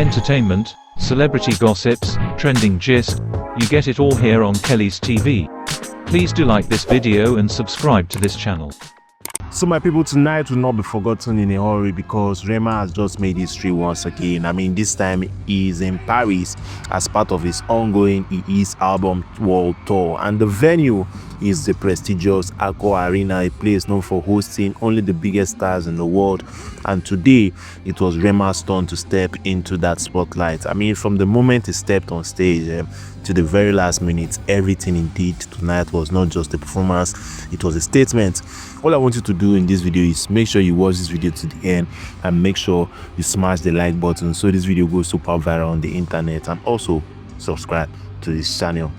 entertainment, celebrity gossips, trending gist, you get it all here on Kelly's TV. Please do like this video and subscribe to this channel. So my people, tonight will not be forgotten in a hurry because Rema has just made history once again. I mean, this time he is in Paris as part of his ongoing HEIS album world tour, and the venue is the prestigious Accor Arena, a place known for hosting only the biggest stars in the world. And today it was Rema's turn to step into that spotlight. I mean, from the moment he stepped on stage to the very last minute, everything he did tonight was not just a performance, it was a statement. All I want you to do in this video is make sure you watch this video to the end and make sure you smash the like button so this video goes super viral on the internet, and also subscribe to this channel.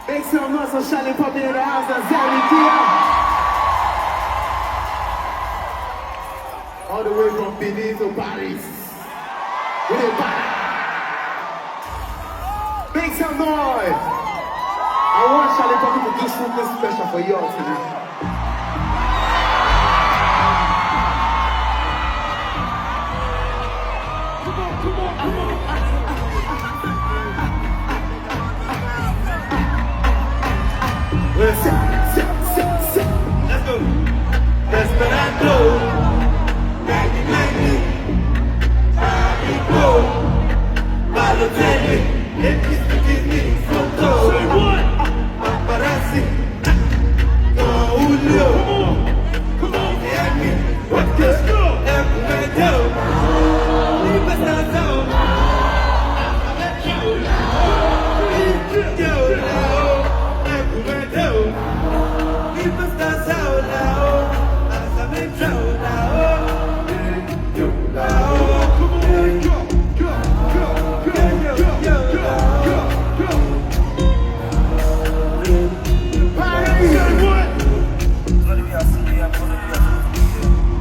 Make some noise for Shallipopi in the house and Zerry DL. All the way from Benin to Paris. With a banner. Make some noise. I want Shallipopi to do something special for you all tonight. Let's go. Esperanto. Magni. Amigo. Balotelli. It from toe. Say what? Paparazzi. Julio. Come on. Miami. Let's go. Erupted.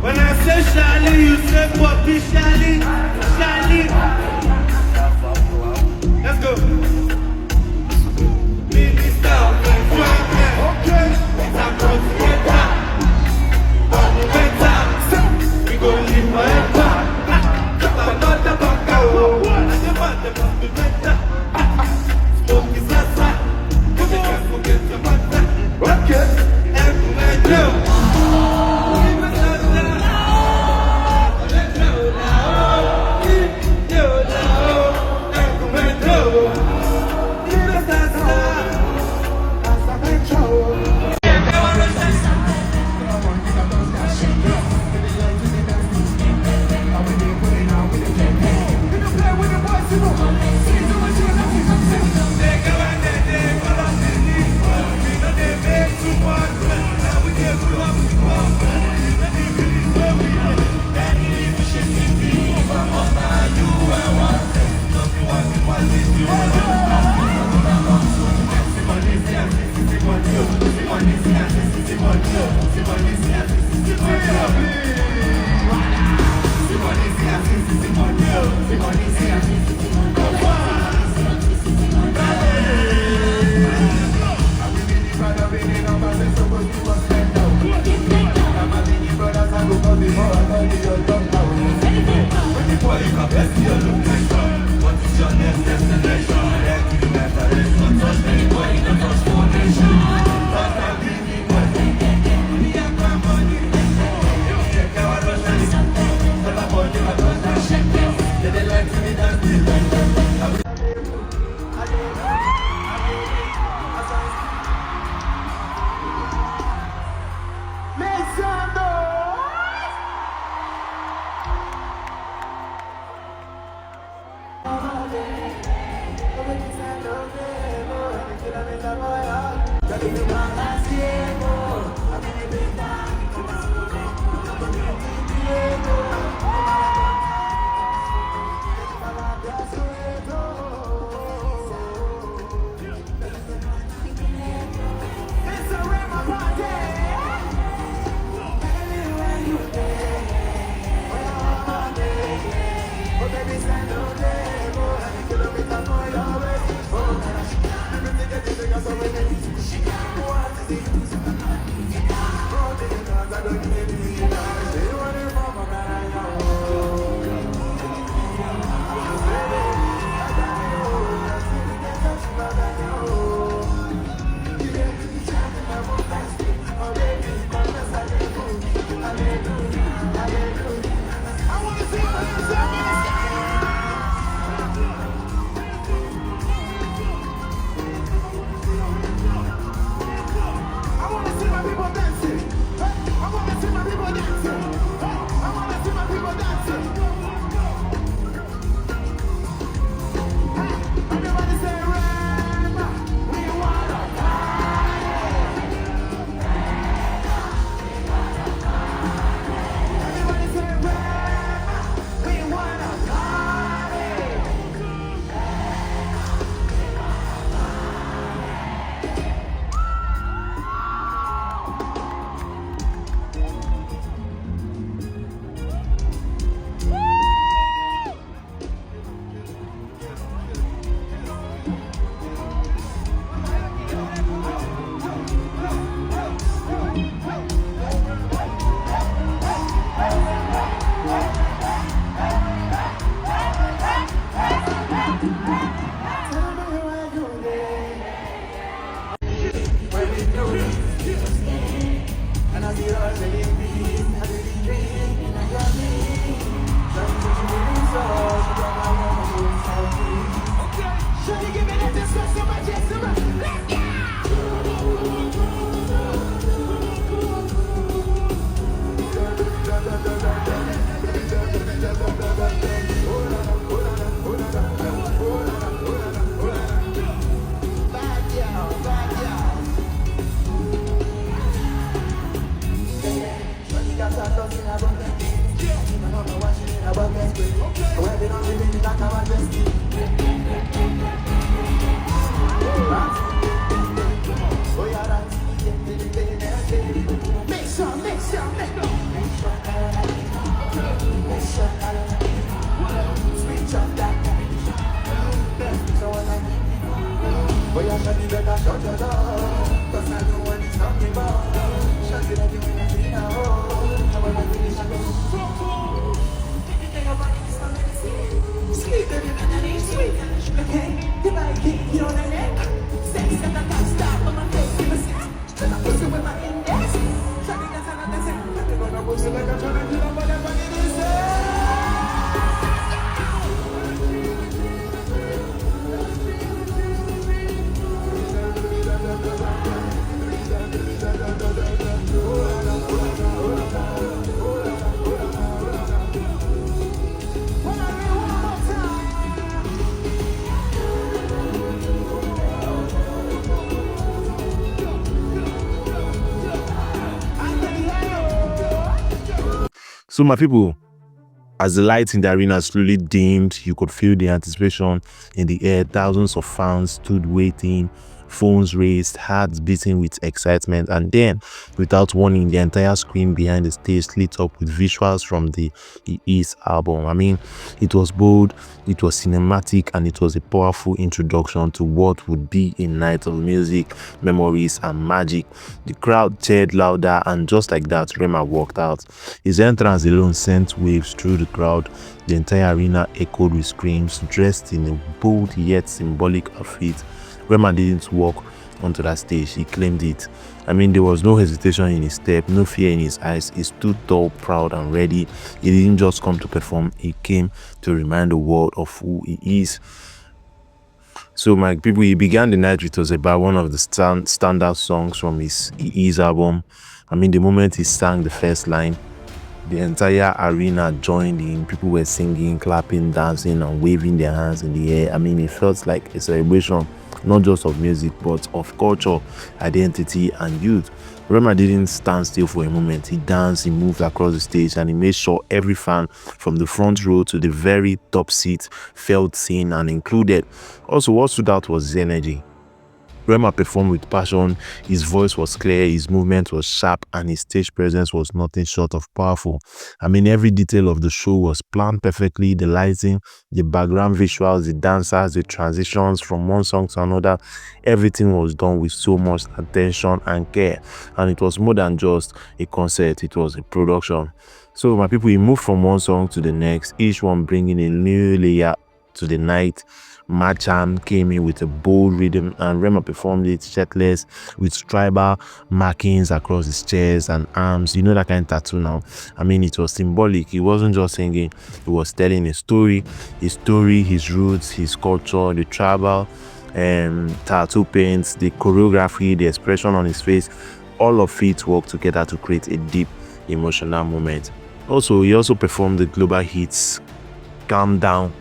When I say Shalli, you say Poppy Shalli. Let's go. Minister of Employment. Okay. It's a continental. Monumental. We gon' live forever. Not the bunker. The monumental. Smoke is outside. You can't forget the matter. Okay. Everywhere go. They like So my people, as the lights in the arena slowly dimmed, you could feel the anticipation in the air. Thousands of fans stood waiting, phones raised, hearts beating with excitement, and then, without warning, the entire screen behind the stage lit up with visuals from the HEIS album. I mean, it was bold, it was cinematic, and it was a powerful introduction to what would be a night of music, memories, and magic. The crowd cheered louder, and just like that, Rema walked out. His entrance alone sent waves through the crowd. The entire arena echoed with screams. Dressed in a bold yet symbolic outfit, Rema didn't walk onto that stage, he claimed it. I mean, there was no hesitation in his step, no fear in his eyes. He stood tall, proud, and ready. He didn't just come to perform, he came to remind the world of who he is. So my people, he began the night with about one of the standout songs from his HEIS album. I mean, the moment he sang the first line, the entire arena joined in. People were singing, clapping, dancing, and waving their hands in the air. I mean, it felt like a celebration, not just of music, but of culture, identity, and youth. Rema didn't stand still for a moment. He danced, he moved across the stage, and he made sure every fan from the front row to the very top seat felt seen and included. Also, what stood out was his energy. Rema performed with passion, his voice was clear, his movement was sharp, and his stage presence was nothing short of powerful. I mean, every detail of the show was planned perfectly, the lighting, the background visuals, the dancers, the transitions from one song to another. Everything was done with so much attention and care, and it was more than just a concert, it was a production. So my people, we moved from one song to the next, each one bringing a new layer to the night. Machan came in with a bold rhythm, and Rema performed it shirtless with tribal markings across his chest and arms. You know that kind of tattoo now. I mean, it was symbolic. He wasn't just singing, he was telling a story, his roots, his culture, the tribal tattoo paints, the choreography, the expression on his face. All of it worked together to create a deep emotional moment. Also, he also performed the global hits Calm Down.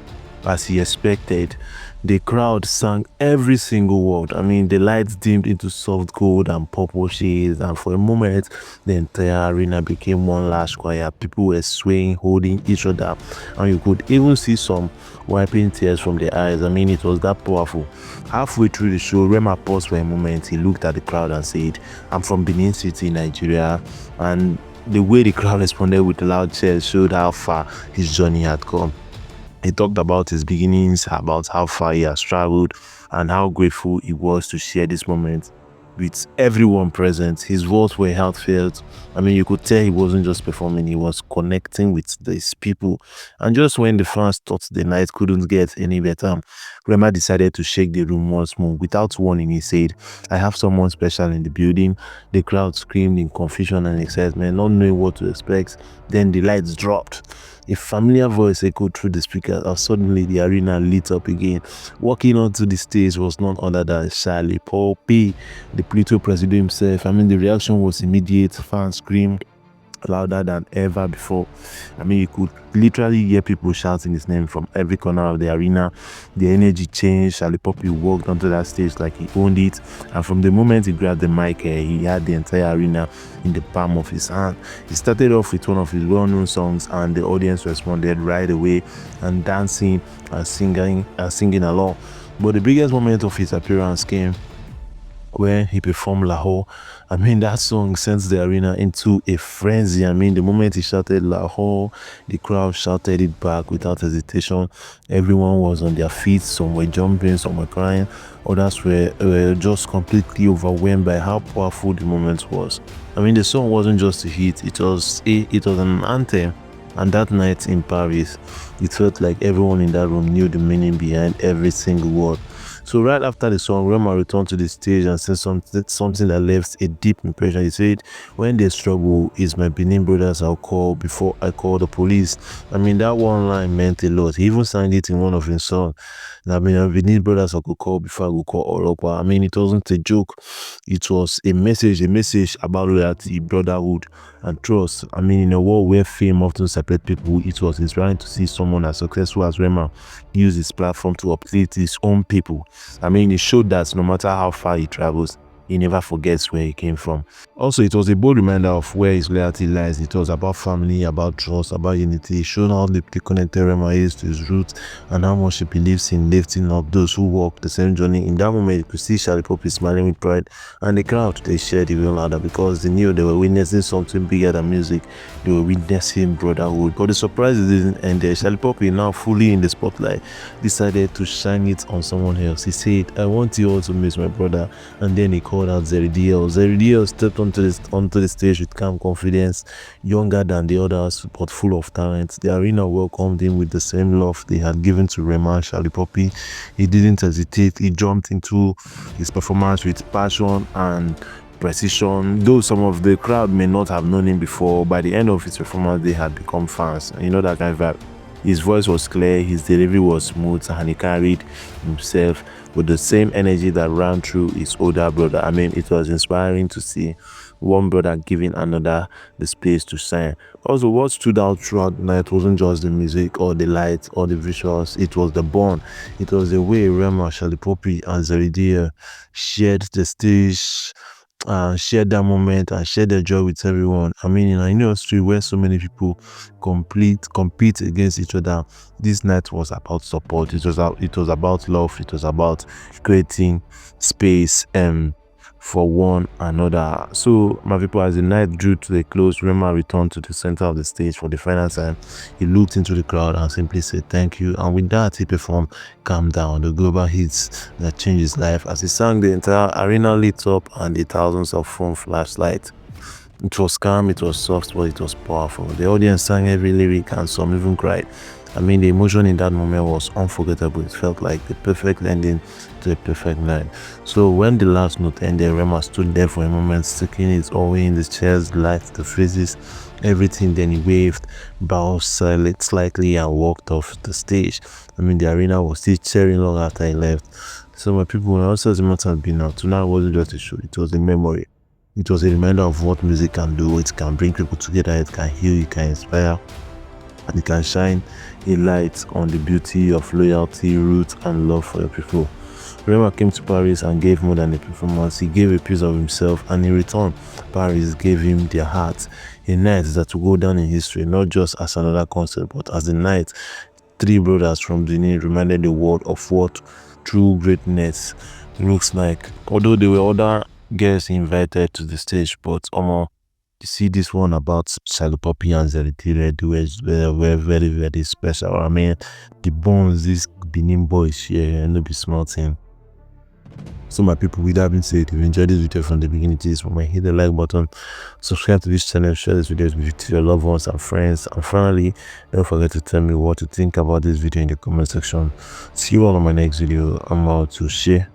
As he expected, the crowd sang every single word. I mean, the lights dimmed into soft gold and purple shades, and for a moment, the entire arena became one large choir. People were swaying, holding each other, and you could even see some wiping tears from their eyes. I mean, it was that powerful. Halfway through the show, Rema paused for a moment. He looked at the crowd and said, "I'm from Benin City, Nigeria," and the way the crowd responded with loud cheers showed how far his journey had come. He talked about his beginnings, about how far he has traveled, and how grateful he was to share this moment with everyone present. His words were heartfelt. I mean, you could tell he wasn't just performing, he was connecting with these people. And just when the fans thought the night couldn't get any better, Rema decided to shake the room once more. Without warning, he said, "I have someone special in the building." The crowd screamed in confusion and excitement, not knowing what to expect. Then the lights dropped. A familiar voice echoed through the speakers, and suddenly the arena lit up again. Walking onto the stage was none other than Shallipopi, the Pluto president himself. I mean, the reaction was immediate. Fans screamed louder than ever before. I mean, you could literally hear people shouting his name from every corner of the arena. The energy changed. Shallipopi walked onto that stage like he owned it, and from the moment he grabbed the mic, he had the entire arena in the palm of his hand. He started off with one of his well-known songs, and the audience responded right away and dancing and singing along. But the biggest moment of his appearance came when he performed Laho. I mean, that song sent the arena into a frenzy. I mean, the moment he shouted Laho, the crowd shouted it back without hesitation. Everyone was on their feet. Some were jumping, some were crying. Others were just completely overwhelmed by how powerful the moment was. I mean, the song wasn't just a hit, it was an anthem. And that night in Paris, it felt like everyone in that room knew the meaning behind every single word. So right after the song, Rema returned to the stage and said something that left a deep impression. He said, "When they struggle, it's my Benin brothers I'll call before I call the police." I mean, that one line meant a lot. He even signed it in one of his songs. I mean, Benin brothers I could call before I could call Oropa. I mean, it wasn't a joke. It was a message about loyalty, brotherhood, and trust. I mean, in a world where fame often separates people, it was inspiring to see someone as successful as Rema use his platform to uplift his own people. I mean, it showed that no matter how far he travels, he never forgets where he came from. Also, it was a bold reminder of where his loyalty lies. It was about family, about trust, about unity. It showed how deeply connected Rema is to his roots and how much he believes in lifting up those who walk the same journey. In that moment, you could see Shallipopi smiling with pride, and the crowd, they shared even louder because they knew they were witnessing something bigger than music. They were witnessing brotherhood. But the surprise didn't end there. Shallipopi, now fully in the spotlight, decided to shine it on someone else. He said, "I want you all to meet my brother," and then he called out Zerry DL. Zerry DL stepped onto the stage with calm confidence, younger than the others but full of talent. The arena welcomed him with the same love they had given to Rema and Shallipopi. He didn't hesitate. He jumped into his performance with passion and precision. Though some of the crowd may not have known him before, by the end of his performance they had become fans. You know that kind of vibe. His voice was clear, his delivery was smooth, and he carried himself with the same energy that ran through his older brother. I mean, it was inspiring to see one brother giving another the space to shine. Also, what stood out throughout the night wasn't just the music or the lights or the visuals, it was the bond. It was the way Rema, Shallipopi, and Zerry DL shared the stage, and share that moment and share their joy with everyone. I mean, in an industry where so many people compete against each other, this night was about support. It was about love. It was about creating space for one another. So my people, as the night drew to a close, Rema returned to the center of the stage for the final time. He looked into the crowd and simply said thank you, and with that he performed Calm Down, the global hits that changed his life. As he sang, the entire arena lit up and the thousands of phone flashlights. It was calm, it was soft, but it was powerful. The audience sang every lyric and some even cried. I mean, the emotion in that moment was unforgettable. It felt like the perfect ending to a perfect night. So when the last note ended, Rema stood there for a moment, sticking it all in the chairs, the lights, the phrases, everything. Then he waved, bowed slightly, and walked off the stage. I mean, the arena was still cheering long after he left. So my people, when also the matter had been out, tonight wasn't just a show, it was a memory. It was a reminder of what music can do. It can bring people together, it can heal, it can inspire, and it can shine a light on the beauty of loyalty, roots, and love for your people. Rema came to Paris and gave more than a performance. He gave a piece of himself, and in return, Paris gave him their heart. A night that will go down in history, not just as another concert, but as the night three brothers from Benin reminded the world of what true greatness looks like. Although there were other guests invited to the stage, but you see this one about Shallipopi and Zerry DL were very, very special. I mean, the bonds these Benin boys share, no be small thing. So my people, with that being said, if you enjoyed this video from the beginning to this moment, hit the like button, subscribe to this channel, share this video with your loved ones and friends, and finally, don't forget to tell me what you think about this video in the comment section. See you all on my next video. I'm out to share.